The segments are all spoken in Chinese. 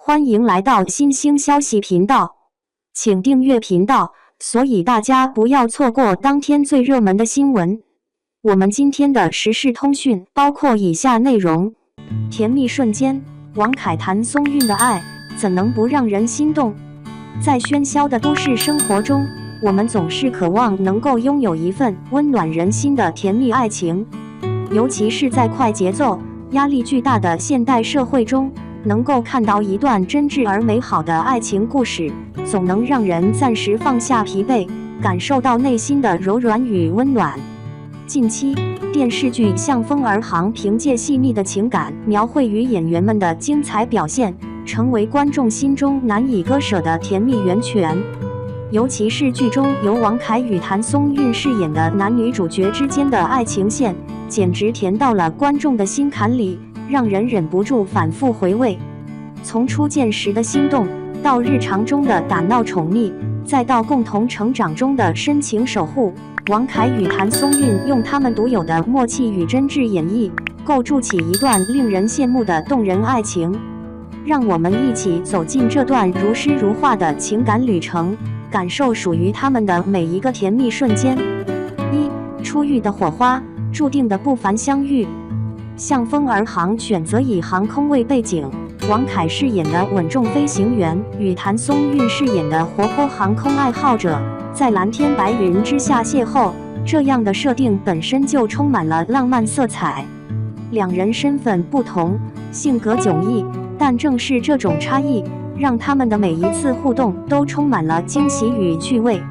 欢迎来到新兴消息频道，请订阅频道，所以大家不要错过当天最热门的新闻。我们今天的时事通讯包括以下内容：甜蜜瞬间，王凯谭松韵的爱怎能不让人心动？在喧嚣的都市生活中，我们总是渴望能够拥有一份温暖人心的甜蜜爱情，尤其是在快节奏、压力巨大的现代社会中，能够看到一段真挚而美好的爱情故事，总能让人暂时放下疲惫，感受到内心的柔软与温暖。近期，电视剧《向风而航》凭借细腻的情感描绘与演员们的精彩表现，成为观众心中难以割舍的甜蜜源泉。尤其是剧中由王凯与谭松韵饰演的男女主角之间的爱情线，简直甜到了观众的心坎里，让人忍不住反复回味。从初见时的心动，到日常中的打闹宠溺，再到共同成长中的深情守护，王凯与谭松韵用他们独有的默契与真挚演绎，构筑起一段令人羡慕的动人爱情。让我们一起走进这段如诗如画的情感旅程，感受属于他们的每一个甜蜜瞬间。初遇的火花，注定的不凡相遇。向风而航选择以航空为背景，王凯饰演的稳重飞行员与谭松韵饰演的活泼航空爱好者，在蓝天白云之下邂逅，这样的设定本身就充满了浪漫色彩。两人身份不同，性格迥异，但正是这种差异，让他们的每一次互动都充满了惊喜与趣味。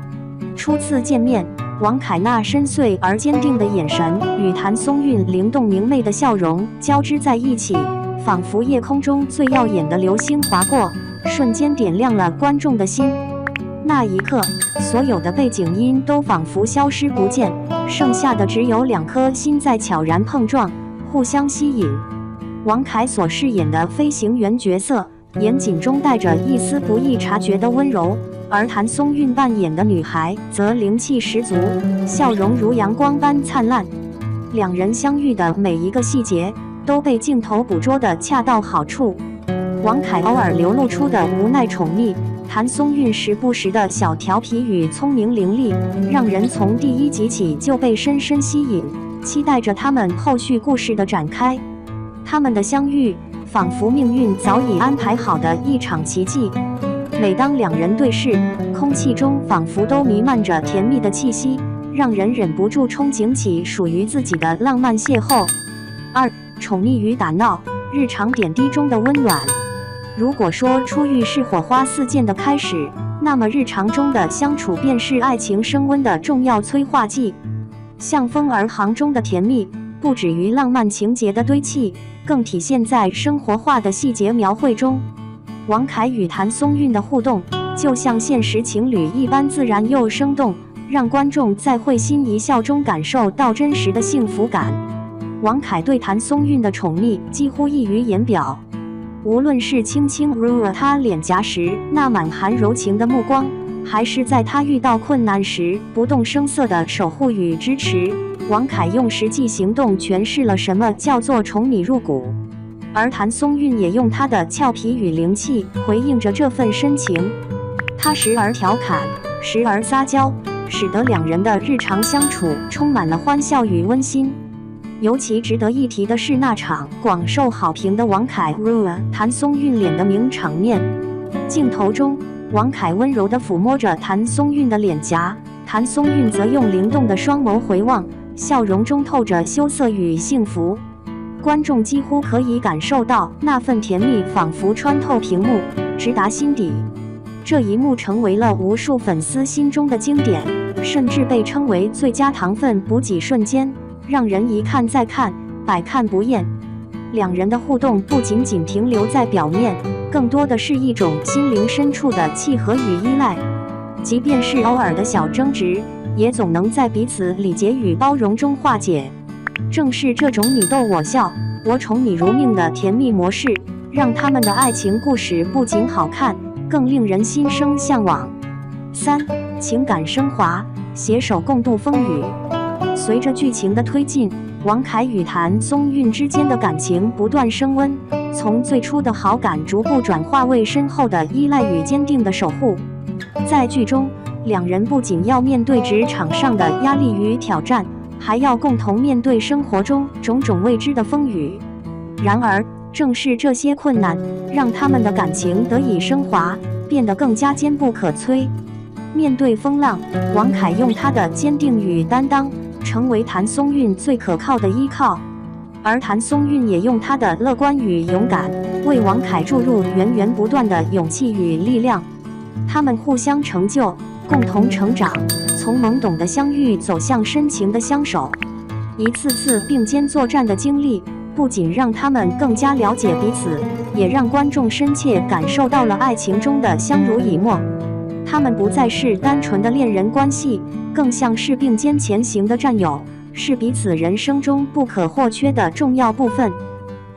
初次见面，王凯那深邃而坚定的眼神与谭松韵灵动明媚的笑容交织在一起，仿佛夜空中最耀眼的流星划过，瞬间点亮了观众的心。那一刻，所有的背景音都仿佛消失不见，剩下的只有两颗心在悄然碰撞，互相吸引。王凯所饰演的飞行员角色，严谨中带着一丝不易察觉的温柔，而谭松韵扮演的女孩则灵气十足，笑容如阳光般灿烂。两人相遇的每一个细节都被镜头捕捉得恰到好处。王凯偶尔流露出的无奈宠溺，谭松韵时不时的小调皮与聪明伶俐，让人从第一集起就被深深吸引，期待着他们后续故事的展开。他们的相遇仿佛命运早已安排好的一场奇迹。每当两人对视，空气中仿佛都弥漫着甜蜜的气息，让人忍不住憧憬起属于自己的浪漫邂逅。宠溺与打闹，日常点滴中的温暖。如果说初遇是火花四溅的开始，那么日常中的相处便是爱情升温的重要催化剂。向风而航中的甜蜜，不止于浪漫情节的堆砌，更体现在生活化的细节描绘中。王凯与谭松韵的互动，就像现实情侣一般自然又生动，让观众在会心一笑中感受到真实的幸福感。王凯对谭松韵的宠溺几乎溢于言表，无论是轻轻揉了她脸颊时那满含柔情的目光，还是在她遇到困难时不动声色的守护与支持，王凯用实际行动诠释了什么叫做宠你入骨。而谭松韵也用她的俏皮与灵气回应着这份深情，她时而调侃，时而撒娇，使得两人的日常相处充满了欢笑与温馨。尤其值得一提的是那场广受好评的王凯揉了谭松韵脸的名场面。镜头中，王凯温柔地抚摸着谭松韵的脸颊，谭松韵则用灵动的双眸回望，笑容中透着羞涩与幸福。观众几乎可以感受到那份甜蜜仿佛穿透屏幕，直达心底。这一幕成为了无数粉丝心中的经典，甚至被称为最佳糖分补给瞬间，让人一看再看，百看不厌。两人的互动不仅仅停留在表面，更多的是一种心灵深处的契合与依赖。即便是偶尔的小争执，也总能在彼此理解与包容中化解。正是这种你逗我笑，我宠你如命的甜蜜模式，让他们的爱情故事不仅好看，更令人心生向往。情感升华，携手共度风雨。随着剧情的推进，王凯与谭松韵之间的感情不断升温，从最初的好感逐步转化为深厚的依赖与坚定的守护。在剧中，两人不仅要面对职场上的压力与挑战，还要共同面对生活中种种未知的风雨。然而，正是这些困难，让他们的感情得以升华，变得更加坚不可摧。面对风浪，王凯用他的坚定与担当，成为谭松韵最可靠的依靠。而谭松韵也用他的乐观与勇敢，为王凯注入源源不断的勇气与力量。他们互相成就，共同成长，从懵懂的相遇走向深情的相守。一次次并肩作战的经历，不仅让他们更加了解彼此，也让观众深切感受到了爱情中的相濡以沫。他们不再是单纯的恋人关系，更像是并肩前行的战友，是彼此人生中不可或缺的重要部分。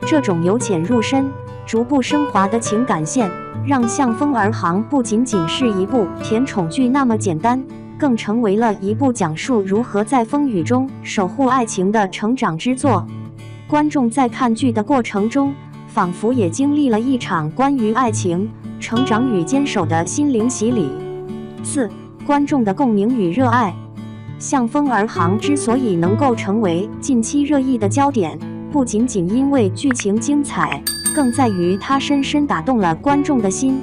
这种由浅入深、逐步升华的情感线，让《向风而航》不仅仅是一部甜宠剧那么简单，更成为了一部讲述如何在风雨中守护爱情的成长之作。观众在看剧的过程中，仿佛也经历了一场关于爱情、成长与坚守的心灵洗礼。4. 观众的共鸣与热爱。向风而航之所以能够成为近期热议的焦点，不仅仅因为剧情精彩，更在于它深深打动了观众的心。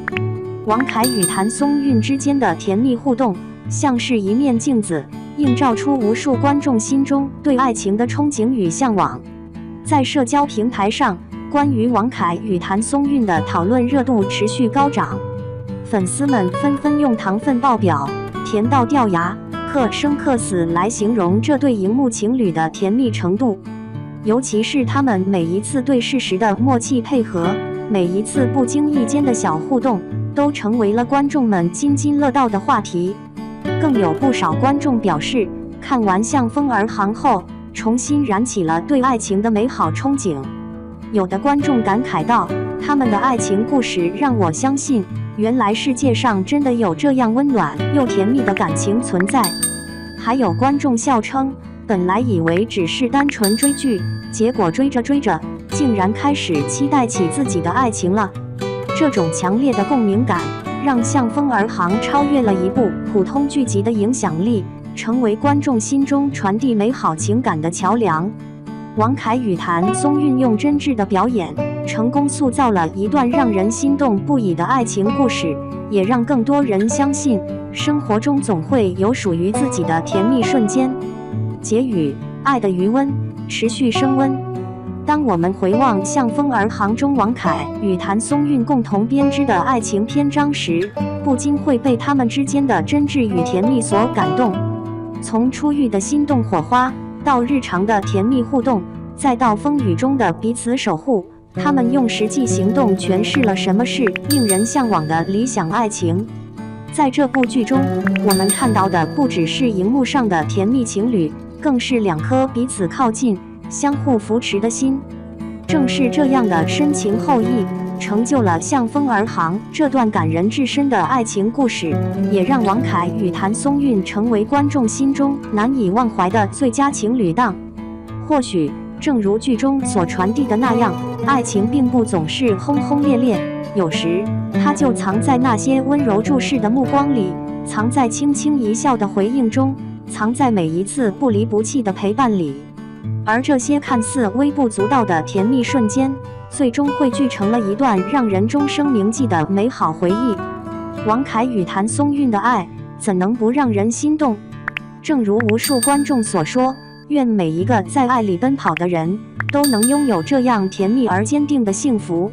王凯与谭松韵之间的甜蜜互动，像是一面镜子，映照出无数观众心中对爱情的憧憬与向往。在社交平台上，关于王凯与谭松韵的讨论热度持续高涨，粉丝们纷纷用糖分爆表、甜到掉牙、克生克死来形容这对荧幕情侣的甜蜜程度。尤其是他们每一次对事时的默契配合，每一次不经意间的小互动，都成为了观众们津津乐道的话题。更有不少观众表示，看完《向风而航》后，重新燃起了对爱情的美好憧憬。有的观众感慨道，他们的爱情故事让我相信，原来世界上真的有这样温暖又甜蜜的感情存在。还有观众笑称，本来以为只是单纯追剧，结果追着追着，竟然开始期待起自己的爱情了。这种强烈的共鸣感，让《向风而航》超越了一部普通剧集的影响力，成为观众心中传递美好情感的桥梁。王凯与谭松韵用真挚的表演，成功塑造了一段让人心动不已的爱情故事，也让更多人相信，生活中总会有属于自己的甜蜜瞬间。结语：爱的余温，持续升温。当我们回望《向风而航》中王凯与谭松韵共同编织的爱情篇章时，不禁会被他们之间的真挚与甜蜜所感动。从初遇的心动火花，到日常的甜蜜互动，再到风雨中的彼此守护，他们用实际行动诠释了什么是令人向往的理想爱情。在这部剧中，我们看到的不只是荧幕上的甜蜜情侣，更是两颗彼此靠近、相互扶持的心。正是这样的深情厚谊，成就了《向风而航》这段感人至深的爱情故事，也让王凯与谭松韵成为观众心中难以忘怀的最佳情侣档。或许，正如剧中所传递的那样，爱情并不总是轰轰烈烈，有时它就藏在那些温柔注视的目光里，藏在轻轻一笑的回应中，藏在每一次不离不弃的陪伴里。而这些看似微不足道的甜蜜瞬间，最终汇聚成了一段让人终生铭记的美好回忆。王凯与谭松韵的爱，怎能不让人心动？正如无数观众所说，愿每一个在爱里奔跑的人，都能拥有这样甜蜜而坚定的幸福。